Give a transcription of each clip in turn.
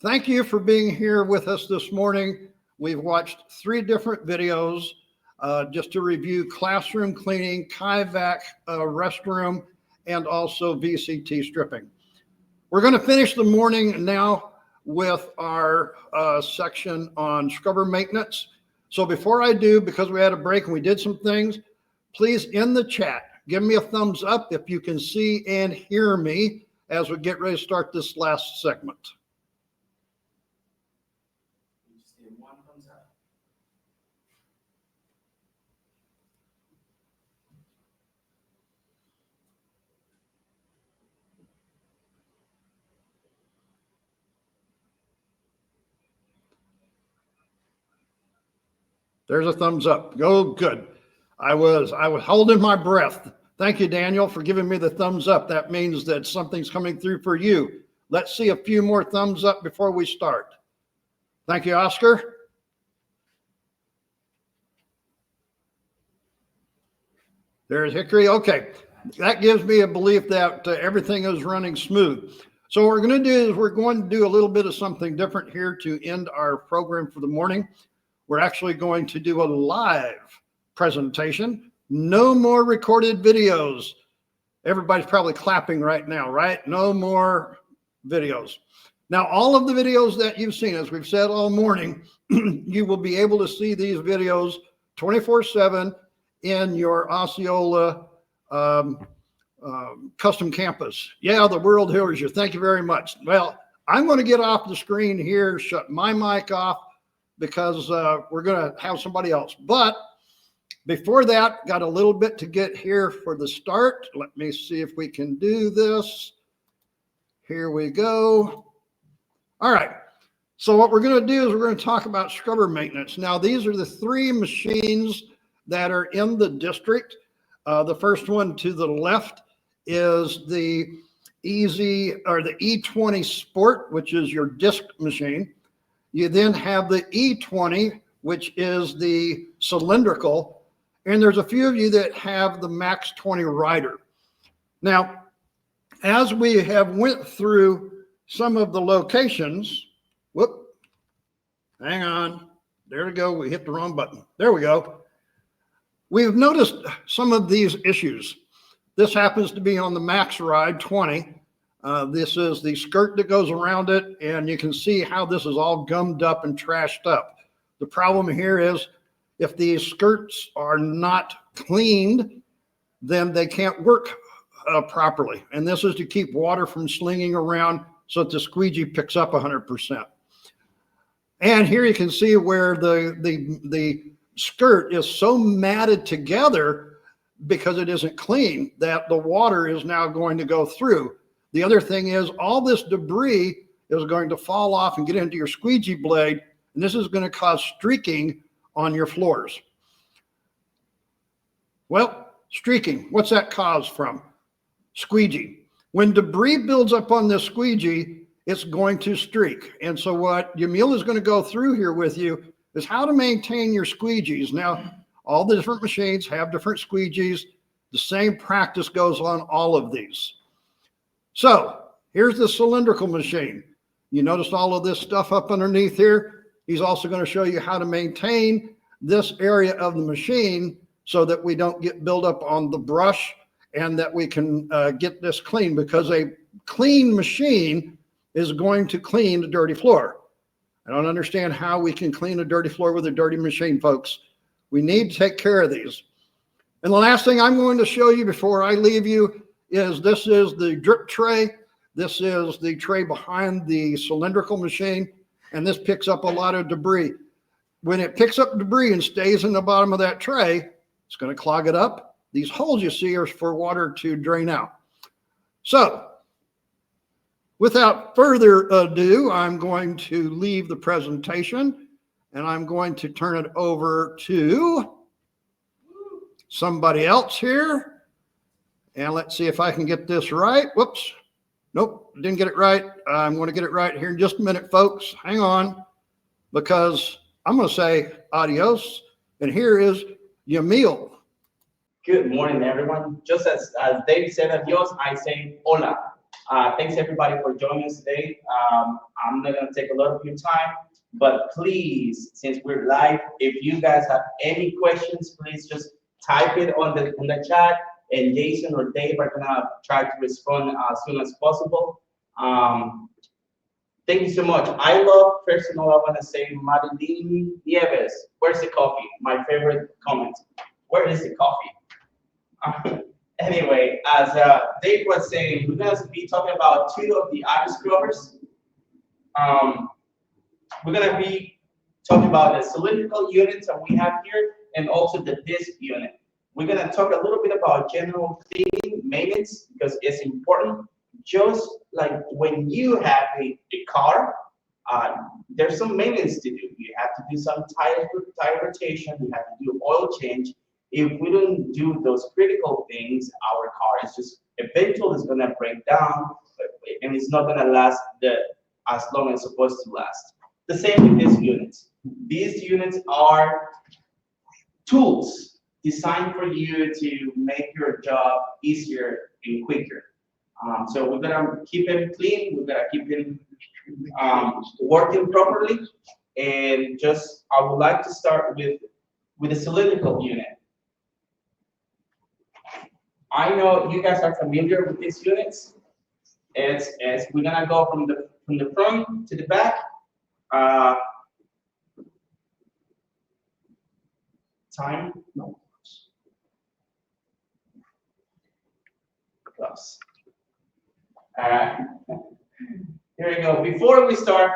Thank you for being here with us this morning. We've watched 3 different videos just to review classroom cleaning, Kaivac restroom, and also VCT stripping. We're going to finish the morning now with our section on scrubber maintenance. So before I do, because we had a break and we did some things, please in the chat, give me a thumbs up if you can see and hear me as we get ready to start this last segment. There's a thumbs up. Go, good. I was holding my breath. Thank you, Daniel, for giving me the thumbs up. That means that something's coming through for you. Let's see a few more thumbs up before we start. Thank you, Oscar. There's Hickory. Okay, that gives me a belief that everything is running smooth. So what we're going to do is we're going to do a little bit of something different here to end our program for the morning. We're actually going to do a live presentation. No more recorded videos. Everybody's probably clapping right now, right? No more videos. Now, all of the videos that you've seen, as we've said all morning, you will be able to see these videos 24/7 in your Osceola custom campus. Yeah, the world hears you. Thank you very much. Well, I'm going to get off the screen here, shut my mic off, because we're going to have somebody else. But before that, got a little bit to get here for the start. Let me see if we can do this. Here we go. All right. So what we're going to do is we're going to talk about scrubber maintenance. Now, these are the 3 machines that are in the district. The first one to the left is the the E20 Sport, which is your disc machine. You then have the E20, which is the cylindrical, and there's a few of you that have the Max 20 Rider. Now, as we have went through some of the locations, hang on, there we go, we hit the wrong button. There we go. We've noticed some of these issues. This happens to be on the Max Ride 20. This is the skirt that goes around it, and you can see how this is all gummed up and trashed up. The problem here is if these skirts are not cleaned, then they can't work properly. And this is to keep water from slinging around so that the squeegee picks up 100%. And here you can see where the skirt is so matted together because it isn't clean that the water is now going to go through. The other thing is all this debris is going to fall off and get into your squeegee blade, and this is going to cause streaking on your floors. Well, streaking, what's that caused from? Squeegee. When debris builds up on this squeegee, it's going to streak. And so what Yamil is going to go through here with you is how to maintain your squeegees. Now, all the different machines have different squeegees. The same practice goes on all of these. So here's the cylindrical machine. You notice all of this stuff up underneath here. He's also going to show you how to maintain this area of the machine so that we don't get buildup on the brush and that we can get this clean, because a clean machine is going to clean the dirty floor. I don't understand how we can clean a dirty floor with a dirty machine, folks. We need to take care of these. And the last thing I'm going to show you before I leave you is this is the drip tray. This is the tray behind the cylindrical machine, and this picks up a lot of debris. When it picks up debris and stays in the bottom of that tray, it's going to clog it up. These holes you see are for water to drain out. So, without further ado, I'm going to leave the presentation, and I'm going to turn it over to somebody else here. And let's see if I can get this right. Whoops. Nope, didn't get it right. I'm going to get it right here in just a minute, folks. Hang on, because I'm going to say adios. And here is Yamil. Good morning, everyone. Just as David said adios, I say hola. Thanks everybody for joining us today. I'm not gonna take a lot of your time, but please, since we're live, if you guys have any questions, please just type it on the chat, and Jason or Dave are gonna try to respond as soon as possible. Thank you so much. I love, first of all, I want to say Madeline Nieves. Where's the coffee? My favorite comment. Where is the coffee? Anyway, as Dave was saying, we're going to be talking about two of the auto scrubbers. We're going to be talking about the cylindrical units that we have here and also the disc unit. We're going to talk a little bit about general cleaning, maintenance, because it's important. Just like when you have a car, there's some maintenance to do. You have to do some tire rotation, you have to do oil change. If we don't do those critical things, our car is just eventually is going to break down, and it's not going to last as long as it's supposed to last. The same with these units. These units are tools designed for you to make your job easier and quicker. So we're gonna keep it clean. We're gonna keep it working properly. And just, I would like to start with the cylindrical unit. I know you guys are familiar with these units. As we're gonna go from the front to the back. Time? No. Close. Here we go. Before we start,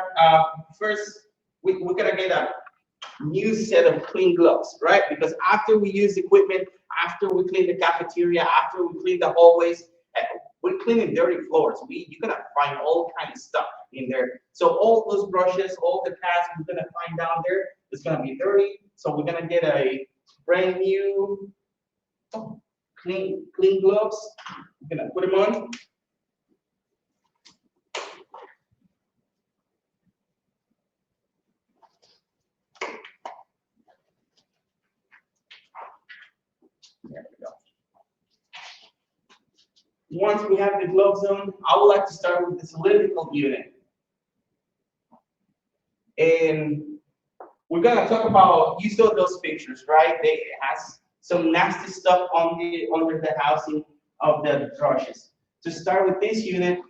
first we're gonna get a new set of clean gloves, right? Because after we use equipment, after we clean the cafeteria, after we clean the hallways, we're cleaning dirty floors. You're gonna find all kinds of stuff in there. So all those brushes, all the pads we're gonna find down there, it's gonna be dirty. So we're gonna get a brand new clean gloves. We're gonna put them on. There we go. Once we have the gloves on, I would like to start with the cylindrical unit. And we're gonna talk about, you saw those pictures, right? It has some nasty stuff under the housing of the brushes. To start with this unit,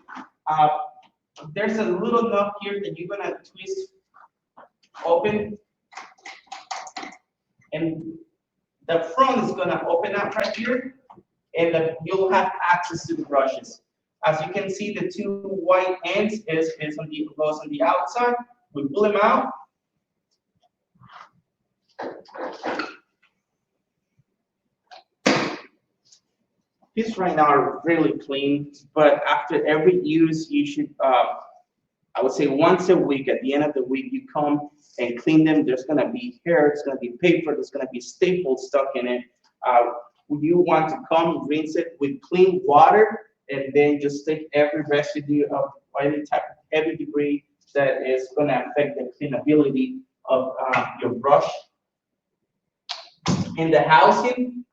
there's a little knob here that you're gonna twist open, and the front is gonna open up right here, and you'll have access to the brushes. As you can see, the two white ends goes on the outside. We pull them out. These right now are really clean, but after every use, you should, I would say once a week, at the end of the week, you come and clean them. There's gonna be hair, it's gonna be paper, there's gonna be staples stuck in it. You want to come, rinse it with clean water, and then just take every residue of any type of heavy debris that is gonna affect the cleanability of your brush. In the housing,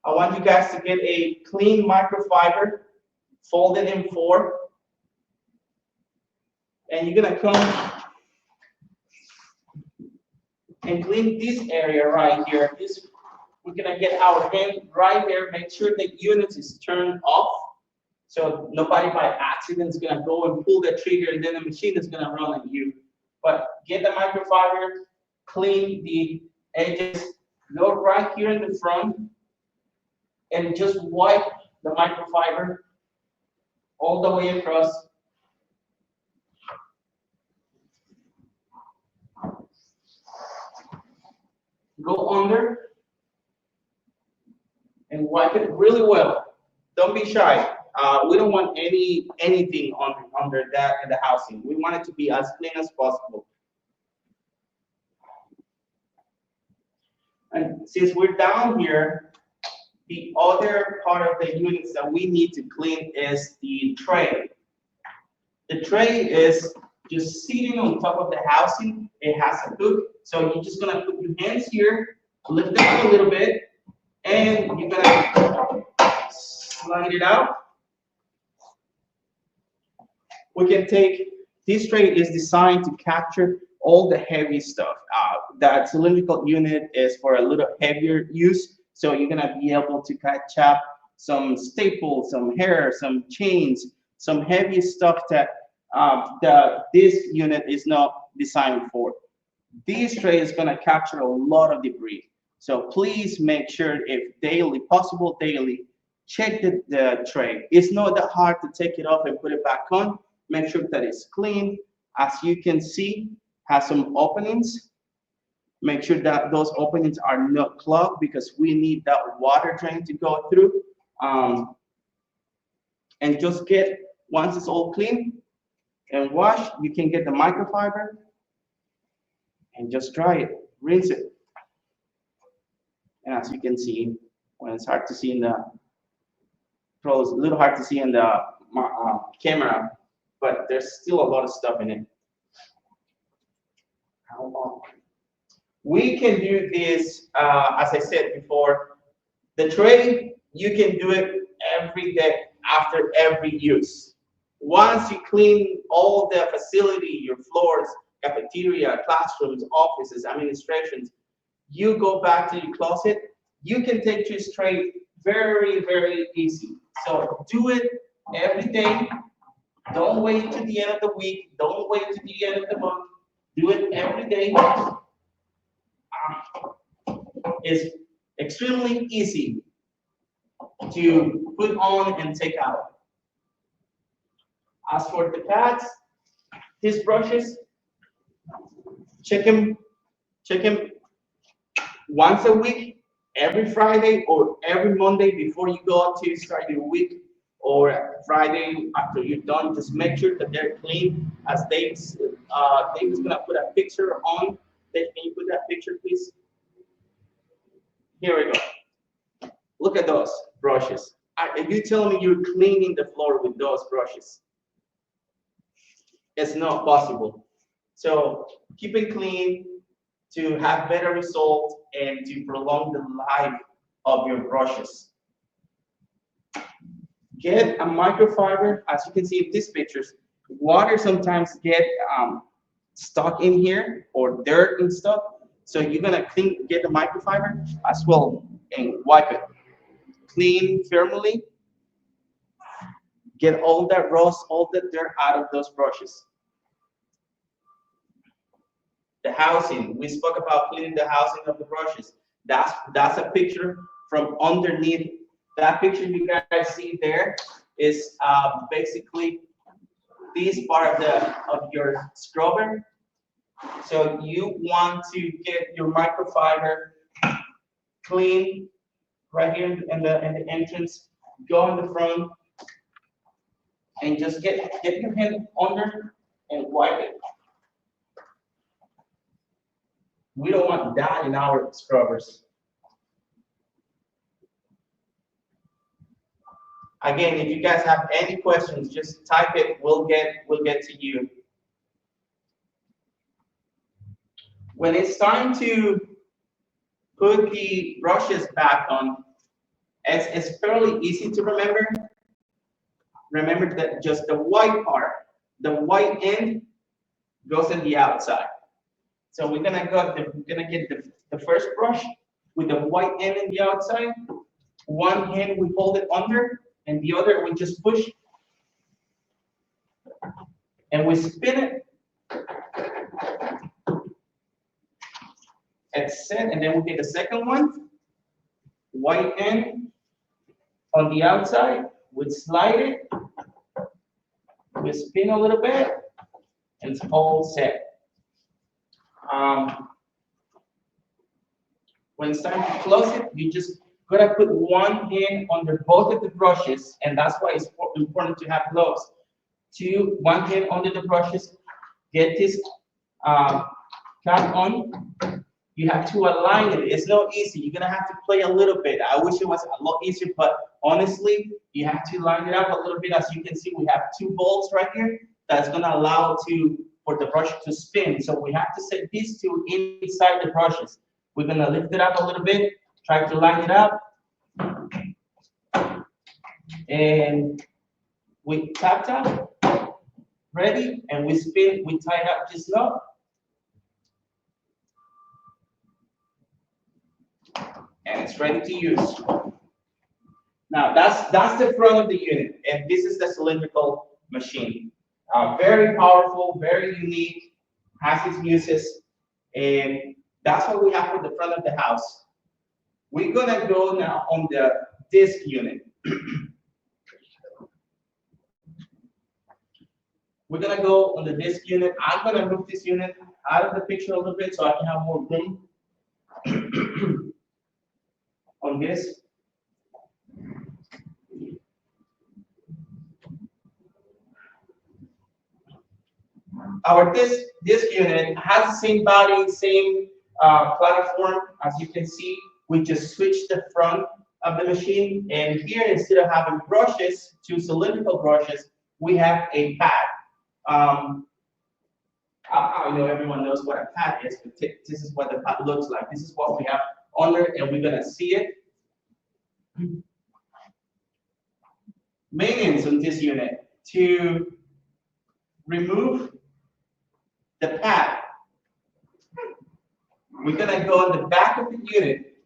I want you guys to get a clean microfiber, fold it in 4, and you're gonna come and clean this area right here. We're gonna get our hand right there, make sure the unit is turned off, so nobody by accident is gonna go and pull the trigger, and then the machine is gonna run on you. But get the microfiber, clean the edges, go right here in the front, and just wipe the microfiber all the way across. Go under and wipe it really well. Don't be shy. We don't want anything under that in the housing. We want it to be as clean as possible. And since we're down here, the other part of the units that we need to clean is the tray. The tray is just sitting on top of the housing. It has a hook, so you're just gonna put your hands here, lift it up a little bit, and you're gonna slide it out. we can take, this tray is designed to capture all the heavy stuff. That cylindrical unit is for a little heavier use, so you're gonna be able to catch up some staples, some hair, some chains, some heavy stuff that this unit is not designed for. This tray is gonna capture a lot of debris. So please make sure, if daily, possible daily, check the tray. It's not that hard to take it off and put it back on. Make sure that it's clean. As you can see, has some openings. Make sure that those openings are not clogged, because we need that water drain to go through. And just get, once it's all clean and washed, you can get the microfiber and just dry it, rinse it. And as you can see, when it's hard to see in the pros, a little hard to see in the camera, but there's still a lot of stuff in it. How long? We can do this, as I said before, the tray, you can do it every day after every use. Once you clean all the facility, your floors, cafeteria, classrooms, offices, administrations, you go back to your closet, you can take this tray very, very easy. So do it every day. Don't wait to the end of the week. Don't wait to the end of the month. Do it every day. It's extremely easy to put on and take out. As for the pads, these brushes, check them once a week, every Friday or every Monday before you go to start your week, or Friday after you're done. Just make sure that they're clean. As Dave's gonna put a picture on. Dave, can you put that picture, please? Here we go. Look at those brushes. Are you telling me you're cleaning the floor with those brushes? It's not possible. So keep it clean to have better results and to prolong the life of your brushes. Get a microfiber. As you can see in these pictures, water sometimes get stuck in here, or dirt and stuff. So you're gonna get the microfiber as well and wipe it. Clean firmly. Get all that rust, all the dirt out of those brushes. The housing, we spoke about cleaning the housing of the brushes. That's a picture from underneath. That picture you guys see there is basically this part of your scrubber. So you want to get your microfiber clean right here in the entrance. Go in the front and just get your hand under and wipe it. We don't want that in our scrubbers. Again, if you guys have any questions, just type it. We'll get to you. When it's time to put the brushes back on, it's fairly easy to remember. Remember that just the white part, the white end goes on the outside. So we're gonna get the first brush with the white end in the outside. One hand we hold it under, and the other we just push, and we spin it. It's set, and then we get the second one, white end on the outside. We slide it, we spin a little bit, and it's all set. When it's time to close it, you just gotta put one hand under both of the brushes, and that's why it's important to have gloves. One hand under the brushes, get this cap on. You have to align it. It's not easy. You're gonna have to play a little bit. I wish it was a lot easier, but honestly, you have to line it up a little bit. As you can see, we have 2 bolts right here that's gonna allow for the brush to spin. So we have to set these 2 inside the brushes. We're gonna lift it up a little bit, try to line it up, and we tap. ready, and we spin, we tie up this knot. And it's ready to use. Now that's the front of the unit, and this is the cylindrical machine. Very powerful, very unique, has its uses, and that's what we have for the front of the house. We're gonna go now on the disc unit. We're gonna go on the disc unit. I'm gonna move this unit out of the picture a little bit so I can have more room on this. Our disc unit has the same body, same platform. As you can see, we just switched the front of the machine, and here, instead of having brushes, 2 cylindrical brushes, we have a pad. I know everyone knows what a pad is, but this is what the pad looks like. This is what we have under, and we're gonna see it. Maintenance on this unit: to remove the pad, we're gonna go on the back of the unit,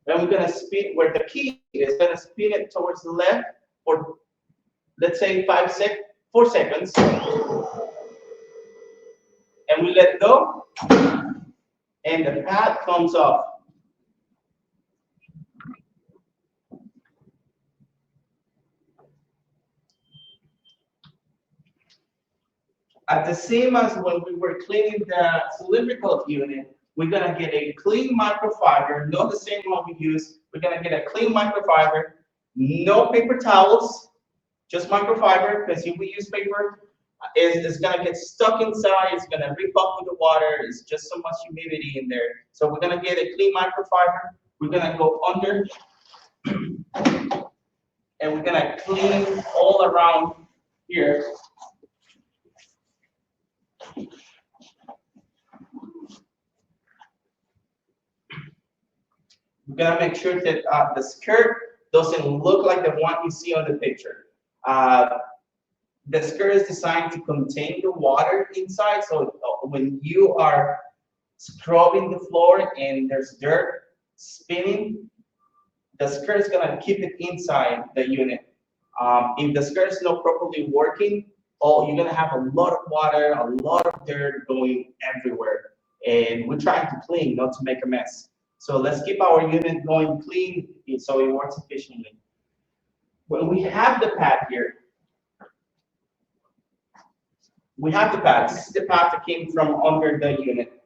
and we're gonna spin where the key is, gonna spin it towards the left for, let's say, 4 seconds, and we let go, and the pad comes off. At the same as when we were cleaning the cylindrical unit, we're gonna get a clean microfiber, not the same one we use. We're gonna get a clean microfiber, no paper towels, just microfiber, because if we use paper, it's gonna get stuck inside, it's gonna rip up with the water, it's just so much humidity in there. So we're gonna get a clean microfiber, we're gonna go under, and we're gonna clean all around here. We're gonna make sure that the skirt doesn't look like the one you see on the picture. The skirt is designed to contain the water inside, so when you are scrubbing the floor and there's dirt spinning, the skirt is gonna keep it inside the unit. If the skirt is not properly working, you're gonna have a lot of water, a lot of dirt going everywhere. And we're trying to clean, not to make a mess. So let's keep our unit going clean so it works efficiently. When we have the pad here, we have the pad. This is the pad that came from under the unit.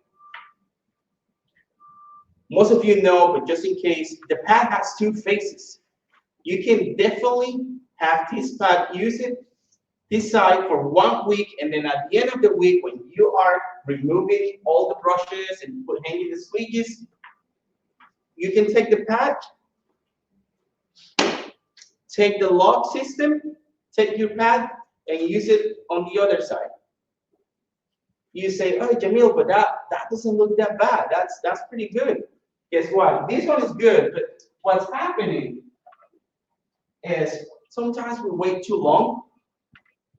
Most of you know, but just in case, the pad has 2 faces. You can definitely have this pad, use it this side for 1 week, and then at the end of the week, when you are removing all the brushes and hanging the squeegees, you can take the pad, take the lock system, take your pad, and use it on the other side. You say, oh, Jamil, but that doesn't look that bad. That's pretty good. Guess what? This one is good, but what's happening is sometimes we wait too long.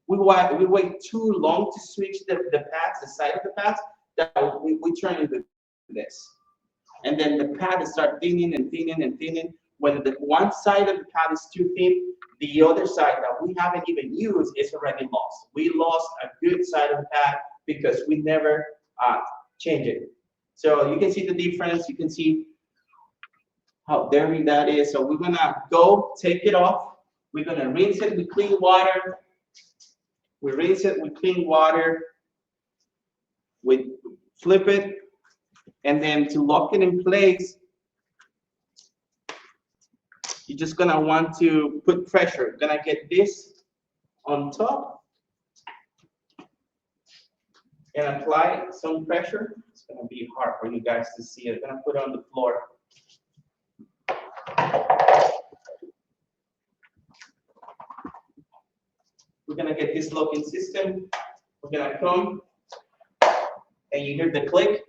We wait too long to switch the pads, the side of the pads, that we turn into this. And then the pad starts thinning and thinning and thinning. When the one side of the pad is too thin, the other side that we haven't even used is already lost. We lost a good side of the pad because we never changed it. So you can see the difference. You can see how dirty that is. So we're gonna go take it off. We're gonna rinse it with clean water. We rinse it with clean water. We flip it. And then to lock it in place, you're just gonna want to put pressure. You're gonna get this on top and apply some pressure. It's gonna be hard for you guys to see it. I'm gonna put it on the floor. We're gonna get this locking system. We're gonna come, and you hear the click.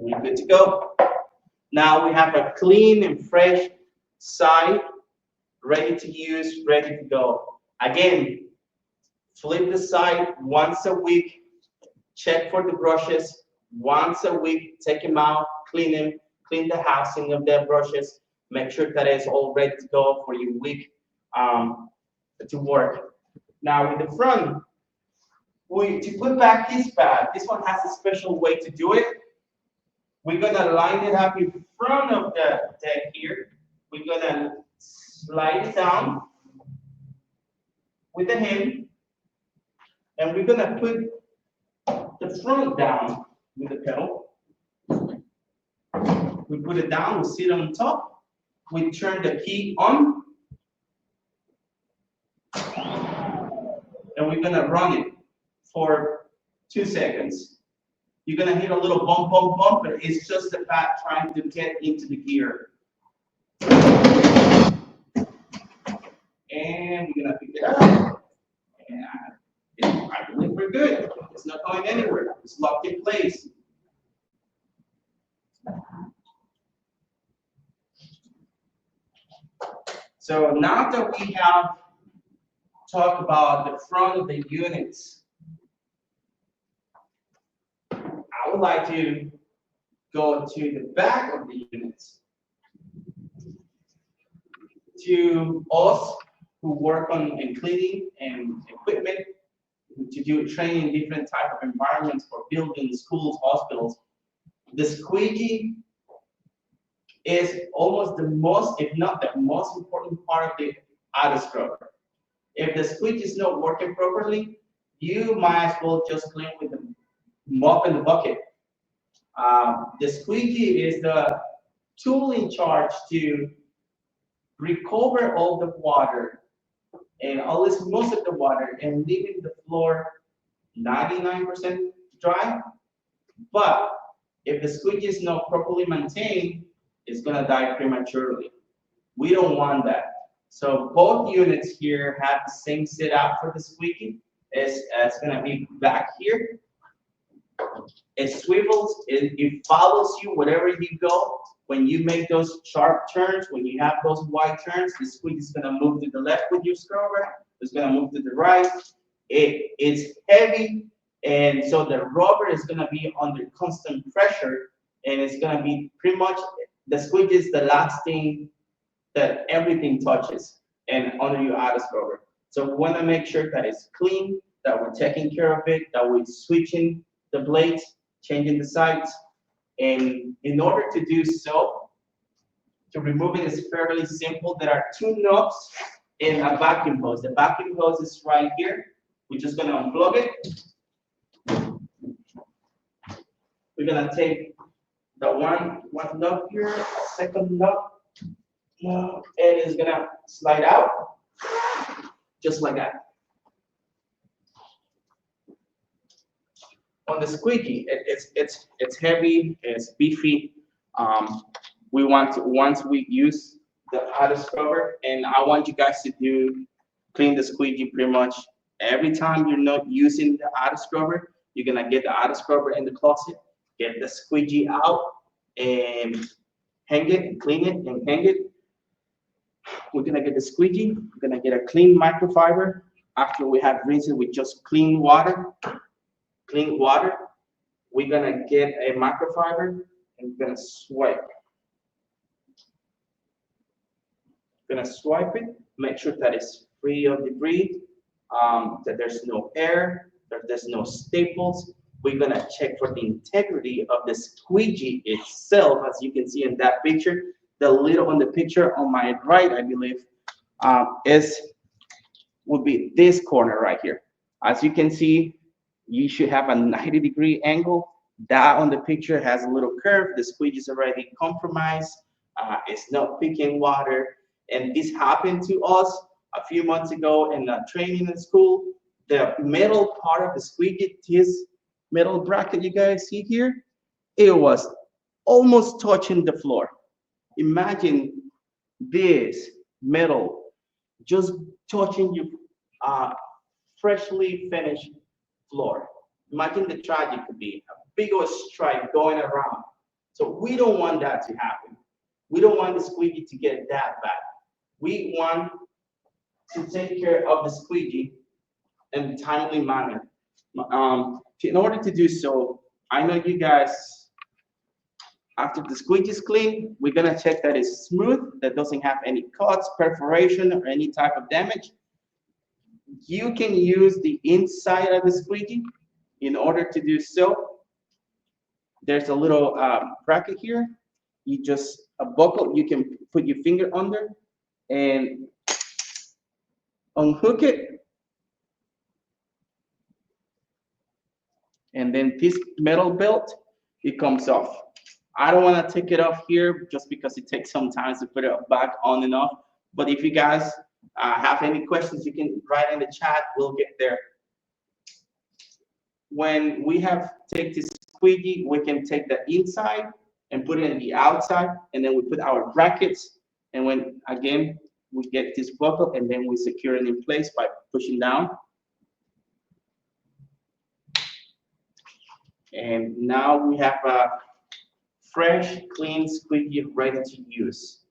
We're good to go. Now we have a clean and fresh side, ready to use, ready to go. Again, flip the side once a week, check for the brushes once a week, take them out, clean them, clean the housing of the brushes, make sure that it's all ready to go for your week to work. Now with the front, to put back this pad, this one has a special way to do it. We're gonna line it up in front of the deck here. We're gonna slide it down with the hand, and we're gonna put the front down with the pedal. We put it down, we sit on top, we turn the key on, and we're gonna run it for 2 seconds. You're gonna hear a little bump, bump, bump, but it's just the pad trying to get into the gear. And we're gonna pick it up. And I believe we're good. It's not going anywhere. It's locked in place. So now that we have talked about the front of the units, I would like to go to the back of the units. To us who work on cleaning and equipment, to do training in different type of environments for buildings, schools, hospitals, the squeegee is almost the most, if not the most important part of the auto scrubber. If the squeegee is not working properly, you might as well just clean with the mop in the bucket. The squeegee is the tool in charge to recover all the water and at least most of the water and leaving the floor 99% dry. But if the squeegee is not properly maintained, it's gonna die prematurely. We don't want that. So both units here have the same setup for the squeegee. It's gonna be back here. It swivels, it follows you wherever you go. When you make those sharp turns, when you have those wide turns, the squeegee is gonna move to the left with your scrubber. It's gonna move to the right. It's heavy, and so the rubber is gonna be under constant pressure, and it's gonna be pretty much, the squeegee is the last thing that everything touches and under your auto scrubber. So we wanna make sure that it's clean, that we're taking care of it, that we're switching the blades, changing the sides. And in order to do so, to remove it is fairly simple. There are 2 knobs and a vacuum hose. The vacuum hose is right here. We're just gonna unplug it. We're gonna take the one knob here, second knob, and it's gonna slide out, just like that. On the squeegee, it's heavy, it's beefy. We want to, once we use the auto scrubber, and I want you guys to clean the squeegee pretty much every time you're not using the auto scrubber. You're gonna get the auto scrubber in the closet, get the squeegee out, and hang it, and clean it, and hang it. We're gonna get the squeegee. We're gonna get a clean microfiber. After we have rinsed it with just clean water, we're gonna get a microfiber and we're gonna swipe. Gonna swipe it, make sure that it's free of debris, that there's no air, that there's no staples. We're gonna check for the integrity of the squeegee itself. As you can see in that picture, the lid on the picture on my right, I believe, would be this corner right here. As you can see, you should have a 90-degree angle. That on the picture has a little curve. The squeegee is already compromised. It's not picking water. And this happened to us a few months ago in a training in school. The metal part of the squeegee, this metal bracket you guys see here, it was almost touching the floor. Imagine this metal just touching your freshly finished floor. Imagine the tragic could be, a big old stripe going around. So we don't want that to happen. We don't want the squeegee to get that bad. We want to take care of the squeegee in a timely manner. In order to do so, I know you guys, after the squeegee is clean, we're gonna check that it's smooth, that doesn't have any cuts, perforation, or any type of damage. You can use the inside of the squeegee. In order to do so, there's a little bracket here. You just, a buckle, you can put your finger under and unhook it. And then this metal belt, it comes off. I don't want to take it off here just because it takes some time to put it back on and off. But if you guys have any questions, you can write in the chat. We'll get there. When we have take this squeegee, we can take the inside and put it in the outside, and then we put our brackets. And when again we get this buckle, and then we secure it in place by pushing down. And now we have a fresh, clean squeegee ready to use.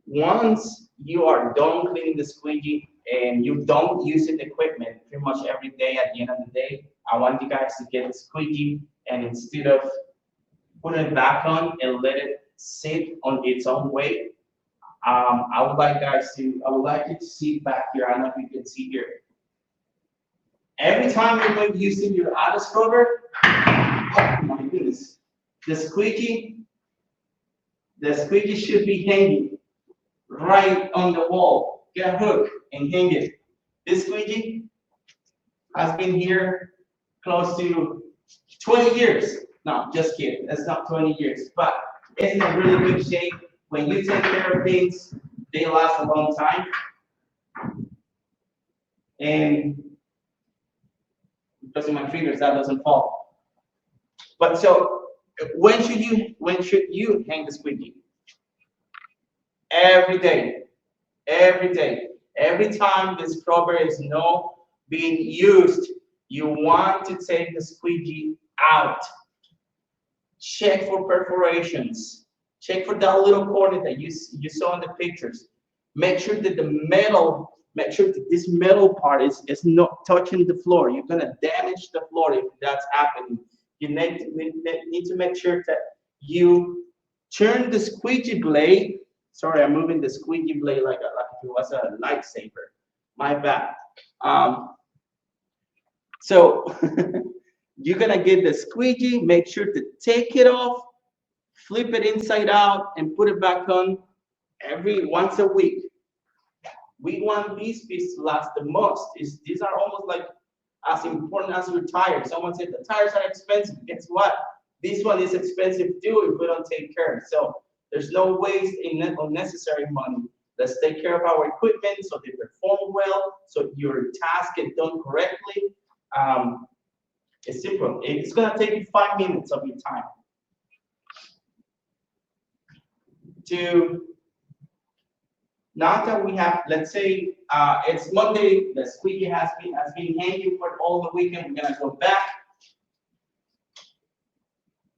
Once you are done cleaning the squeegee and you don't use the equipment pretty much every day, at the end of the day, I want you guys to get the squeegee, and instead of putting it back on and let it sit on its own weight, I would like you to see back here. I don't know if you can see here. Every time you're going using your auto scrubber, oh my goodness, the squeegee should be hanging right on the wall. Get a hook and hang it. This squeegee has been here close to 20 years. No, just kidding. That's not 20 years, but it's in a really good shape. When you take care of things, they last a long time. And because of my fingers, that doesn't fall. But so, when should you hang the squeegee? Every day. Every time the scrubber is not being used, you want to take the squeegee out. Check for perforations. Check for that little corner that you saw in the pictures. Make sure that this metal part is not touching the floor. You're gonna damage the floor if that's happening. You need to make sure that you turn the squeegee blade. Sorry, I'm moving the squeegee blade like if it was a lightsaber. My bad. So you're gonna get the squeegee. Make sure to take it off, flip it inside out, and put it back on once a week. We want these pieces to last the most. These are almost like as important as your tires. Someone said the tires are expensive. Guess what? This one is expensive too if we don't take care. So there's no waste in unnecessary money. Let's take care of our equipment so they perform well, so your task gets done correctly. It's simple. It's gonna take you 5 minutes of your time now that we have, let's say it's Monday, the squeegee has been hanging for all the weekend. We're gonna go back.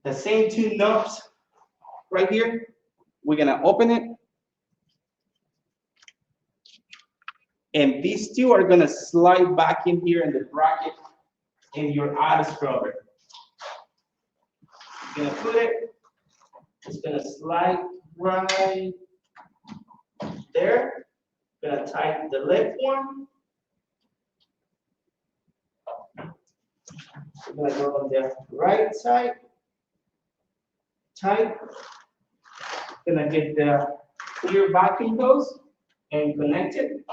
The same two knobs right here. We're gonna open it, and these two are gonna slide back in here in the bracket in your auto scrubber. You're gonna put it. It's gonna slide right there. Gonna tighten the left one. We're gonna go on the right side. Tight. Gonna get the clear vacuum hose and connect it.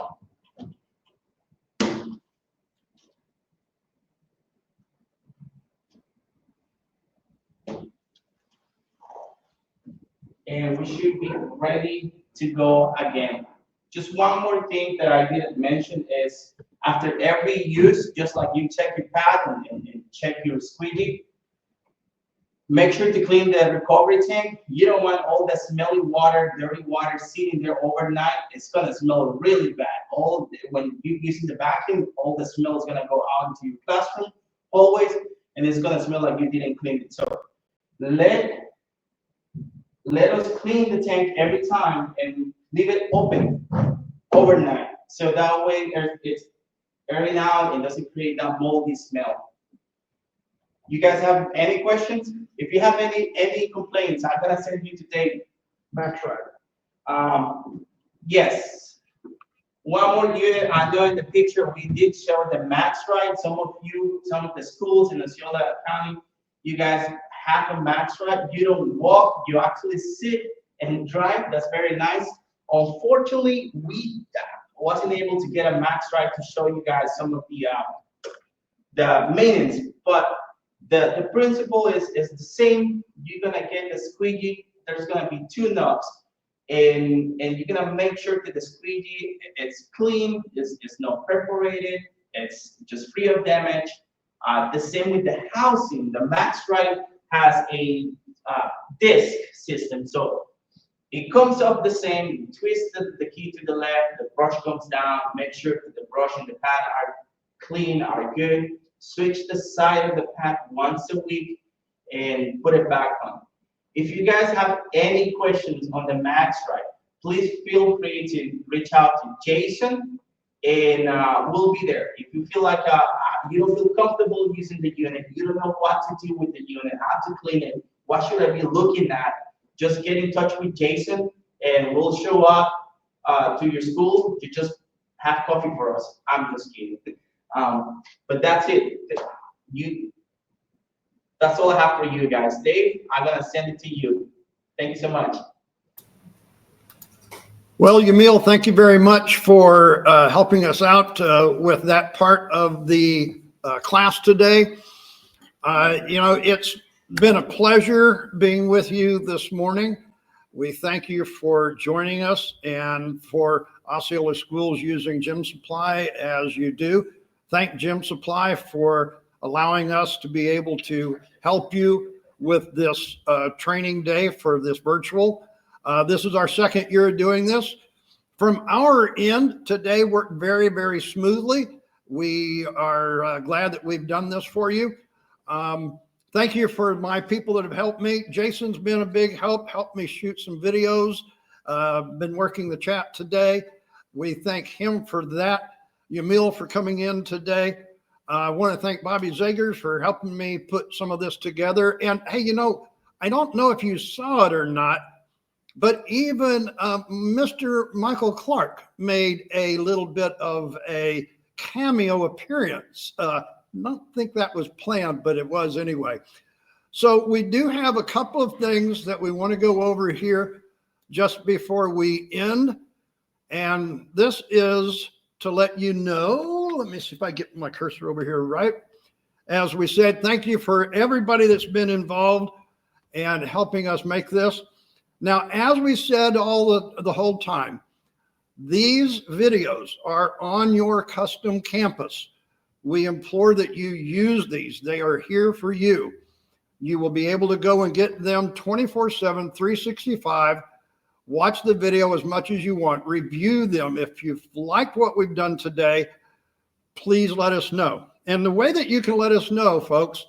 And we should be ready to go again. Just one more thing that I didn't mention is after every use, just like you check your pad and check your squeegee, make sure to clean the recovery tank. You don't want all the smelly water, dirty water sitting there overnight. It's gonna smell really bad. When you're using the vacuum, all the smell is gonna go out into your classroom always, and it's gonna smell like you didn't clean it. So let us clean the tank every time and leave it open overnight So that way it's airing out and doesn't create that moldy smell. You guys have any questions? If you have any complaints, I'm gonna send you today. Yes. One more unit. I know in the picture we did show the Max Ride. Some of the schools in Osceola County, you guys have a Max Ride. You don't walk, you actually sit and drive. That's very nice. Unfortunately, we wasn't able to get a Max Ride to show you guys some of the maintenance, but the principle is the same. You're gonna get the squeegee. There's gonna be 2 knobs. And you're gonna make sure that the squeegee it's clean, it's not perforated, it's just free of damage. The same with the housing. The Max Ride has a disc system, so it comes up the same. You twist the key to the left, the brush comes down. Make sure that the brush and the pad are clean, are good. Switch the side of the pad once a week and put it back on. If you guys have any questions on the Max Ride, please feel free to reach out to Jason, and we'll be there. If you feel like you don't feel comfortable using the unit, you don't know what to do with the unit, how to clean it, what should I be looking at, just get in touch with Jason, and we'll show up to your school to just have coffee for us. I'm just kidding. But that's it. That's all I have for you guys. Dave, I'm gonna send it to you. Thank you so much. Well, Yamil, thank you very much for helping us out with that part of the class today. It's been a pleasure being with you this morning. We thank you for joining us and for Osceola Schools using Gym Supply as you do. Thank Gym Supply for allowing us to be able to help you with this training day for this virtual. This is our 2nd year of doing this. From our end, today worked very, very smoothly. We are glad that we've done this for you. Thank you for my people that have helped me. Jason's been a big helped me shoot some videos, been working the chat today. We thank him for that. Yamil for coming in today. I want to thank Bobby Zagers for helping me put some of this together. And hey, I don't know if you saw it or not, but even Mr. Michael Clark made a little bit of a cameo appearance. Don't think that was planned, but it was anyway. So we do have a couple of things that we want to go over here just before we end. And this is to let you know, let me see if I get my cursor over here right. As we said, thank you for everybody that's been involved and helping us make this. Now, as we said the whole time, these videos are on your custom campus. We implore that you use these. They are here for you. You will be able to go and get them 24/7, 365. Watch the video as much as you want. Review them. If you've liked what we've done today, please let us know. And the way that you can let us know, folks,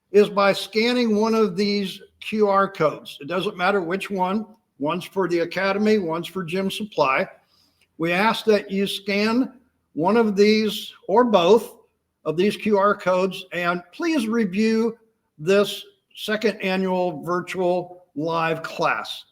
is by scanning one of these QR codes. It doesn't matter which one. One's for the Academy, one's for Gym Supply. We ask that you scan one of these or both of these QR codes, and please review this 2nd annual virtual live class.